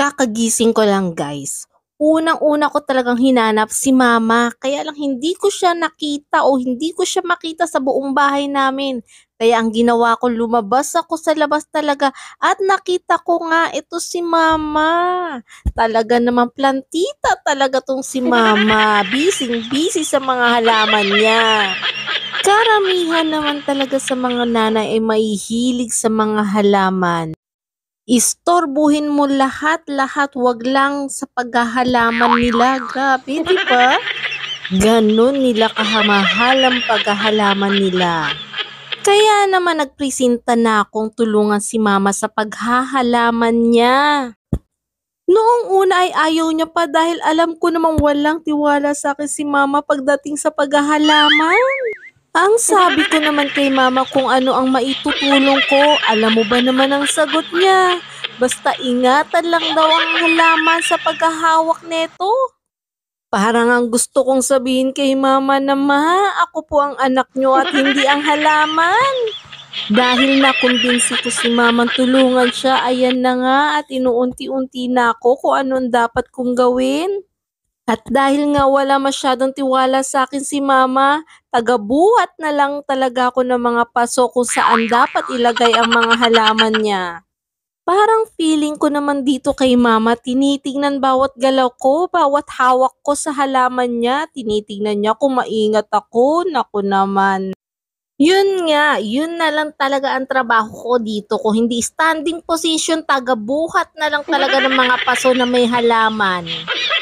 Kakagising ko lang guys. Unang-una ko talagang hinanap si mama, kaya lang hindi ko siya nakita o hindi ko siya makita sa buong bahay namin. Kaya ang ginawa ko, lumabas ako sa labas talaga at nakita ko nga ito si mama. Talaga naman plantita talaga tong si mama. Busy sa mga halaman niya. Karamihan naman talaga sa mga nanay ay mahihilig sa mga halaman. Istorbohin mo lahat-lahat, wag lang sa paghahalaman nila. Grabe, di ba? Ganon nila kahamahal ang paghahalaman nila. Kaya naman nagpresenta na akong tulungan si mama sa paghahalaman niya. Noong una ay ayaw niya pa dahil alam ko namang walang tiwala sa akin si mama pagdating sa paghahalaman. Ang sabi ko naman kay mama kung ano ang maitutulong ko, alam mo ba naman ang sagot niya? Basta ingatan lang daw ang halaman sa paghahawak neto. Parang ang gusto kong sabihin kay mama na ako po ang anak niyo at hindi ang halaman. Dahil nakumbinsi ko si mamang tulungan siya, ayan na nga at inuunti-unti na ako kung anong dapat kong gawin. At dahil nga wala masyadong tiwala sa akin si mama, tagabuhat na lang talaga ako ng mga paso kung saan dapat ilagay ang mga halaman niya. Parang feeling ko naman dito kay mama, tinitingnan bawat galaw ko, bawat hawak ko sa halaman niya, tinitingnan niya kung maingat ako, naku naman. Yun nga, yun na lang talaga ang trabaho ko dito. Kung hindi standing position, tagabuhat na lang talaga ng mga paso na may halaman.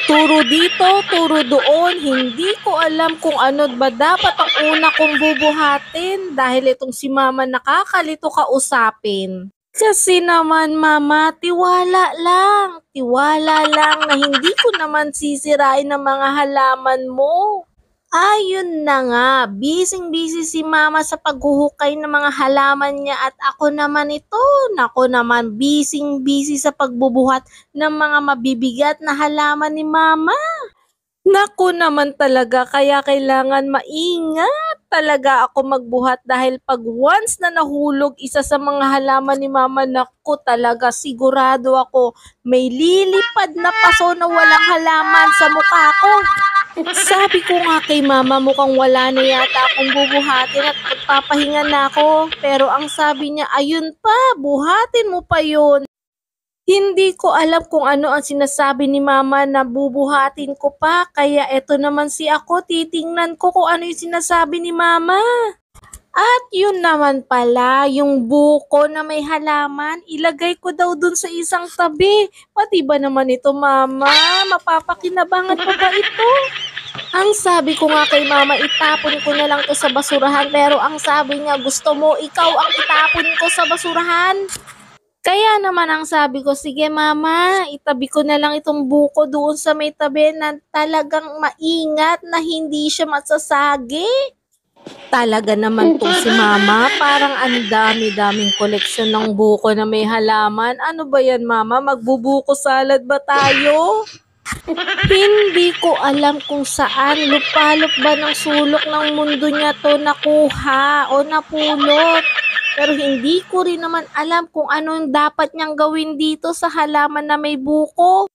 Turo dito, turo doon, hindi ko alam kung ano ba dapat ang una kong bubuhatin dahil itong si mama nakakalito kausapin. Kasi naman mama, tiwala lang na hindi ko naman sisirain ang mga halaman mo. Ayun na nga, busy si mama sa paghuhukay ng mga halaman niya at ako naman ito, nako naman, busy sa pagbubuhat ng mga mabibigat na halaman ni mama. Naku naman talaga, kaya kailangan maingat talaga ako magbuhat dahil pag once na nahulog isa sa mga halaman ni mama, naku talaga sigurado ako may lilipad na paso na walang halaman sa mukha ko. Sabi ko nga kay mama, mukhang wala na yata akong bubuhatin at magpapahinga na ako. Pero ang sabi niya, ayun pa, buhatin mo pa yun. Hindi ko alam kung ano ang sinasabi ni mama na bubuhatin ko pa. Kaya eto naman si ako, titingnan ko kung ano yung sinasabi ni mama. At yun naman pala, yung buko na may halaman, ilagay ko daw dun sa isang tabi. Pati ba naman ito mama? Mapapakinabangan pa ba ito? Ang sabi ko nga kay mama, itapon ko na lang to sa basurahan. Pero ang sabi niya, gusto mo ikaw ang itapon ko sa basurahan? Kaya naman ang sabi ko, sige mama, itabi ko na lang itong buko doon sa may tabi na talagang maingat na hindi siya masasagi. Talaga naman tong si mama, parang ang dami-daming koleksyon ng buko na may halaman. Ano ba yan mama, magbubuko salad ba tayo? Hindi ko alam kung saan lupalop ba ng sulok ng mundo niya to nakuha o napulot. Pero hindi ko rin naman alam kung anong dapat niyang gawin dito sa halaman na may buko.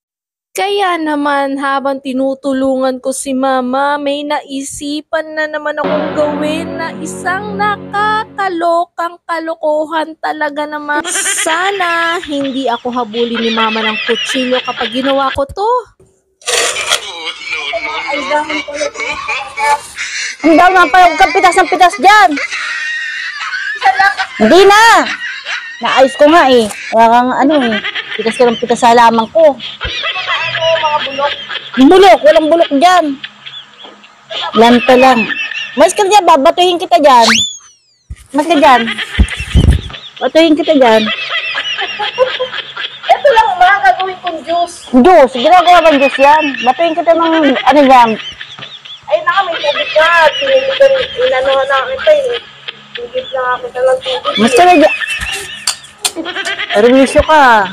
Kaya naman habang tinutulungan ko si mama, may naisipan na naman akong gawin na isang nakakalokang kalokohan talaga naman. Sana hindi ako habulin ni mama ng kutsilyo kapag ginawa ko to. Ang daw nga pa yung pitas ng pitas dyan. Hindi na. Naayos ko nga eh. Kaya kang ano eh. Pitas ko ng pitas sa halaman ko. Mga bulok. Bulok, walang bulok dyan. Lanta lang. Mas ka dyan, babatuhin kita dyan. Mas ka dyan. Batuhin kita dyan. Ito lang mga gagawin kong juice. Juice, ginagawa bang juice yan? Batuhin kita ng ano yan. Ay naka, may tubig ka. Inanuhan na kita eh. Higit lang ako talagang tubig. Mas ka na dyan. Erwisyo ka.